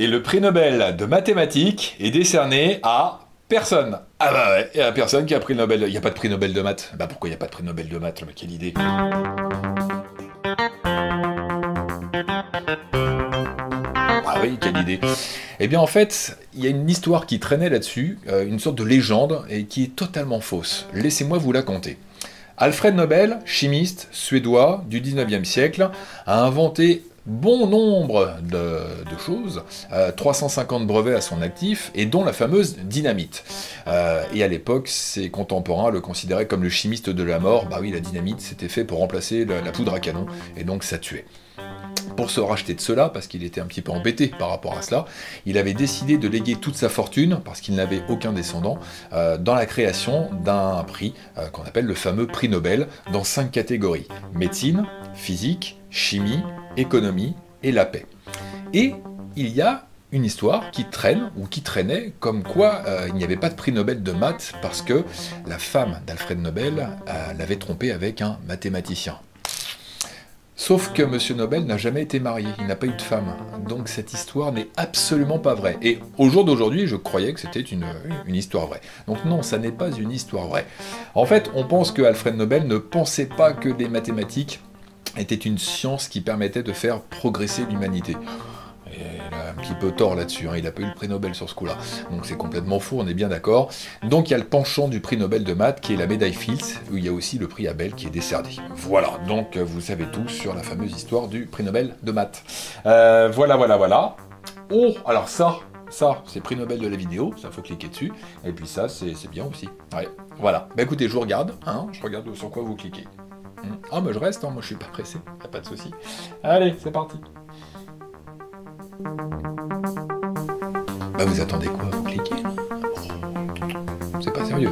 Et le prix Nobel de mathématiques est décerné à personne. Ah bah ouais, il y a personne qui a pris le Nobel. Il n'y a pas de prix Nobel de maths. Bah pourquoi il n'y a pas de prix Nobel de maths? Mais quelle idée. Ah oui, quelle idée. Eh bien en fait, il y a une histoire qui traînait là-dessus, une sorte de légende, et qui est totalement fausse. Laissez-moi vous la conter. Alfred Nobel, chimiste suédois du 19e siècle, a inventé bon nombre de choses, 350 brevets à son actif, et dont la fameuse dynamite. Et à l'époque, ses contemporains le considéraient comme le chimiste de la mort. Bah oui, la dynamite, c'était fait pour remplacer la poudre à canon, et donc ça tuait. Pour se racheter de cela, parce qu'il était un petit peu embêté par rapport à cela, il avait décidé de léguer toute sa fortune, parce qu'il n'avait aucun descendant, dans la création d'un prix qu'on appelle le fameux prix Nobel, dans 5 catégories: médecine, physique, chimie, économie et la paix. Et il y a une histoire qui traîne, ou qui traînait, comme quoi il n'y avait pas de prix Nobel de maths, parce que la femme d'Alfred Nobel l'avait trompé avec un mathématicien. Sauf que M. Nobel n'a jamais été marié, il n'a pas eu de femme. Donc cette histoire n'est absolument pas vraie. Et au jour d'aujourd'hui, je croyais que c'était une histoire vraie. Donc non, ça n'est pas une histoire vraie. En fait, on pense que Alfred Nobel ne pensait pas que les mathématiques étaient une science qui permettait de faire progresser l'humanité. Et il a un petit peu tort là-dessus, hein. Il n'a pas eu le prix Nobel sur ce coup-là. Donc c'est complètement faux, on est bien d'accord. Donc il y a le penchant du prix Nobel de maths, qui est la médaille Fields, où il y a aussi le prix Abel qui est décerné. Voilà, donc vous savez tout sur la fameuse histoire du prix Nobel de maths. Voilà. Oh, alors ça c'est prix Nobel de la vidéo, ça faut cliquer dessus. Et puis ça, c'est bien aussi. Ouais, voilà. Bah écoutez, je vous regarde, hein, je regarde sur quoi vous cliquez. Ah bah je reste, hein, moi je suis pas pressé, y a pas de souci. Allez, c'est parti. Bah vous attendez quoi? Vous cliquez? C'est pas sérieux.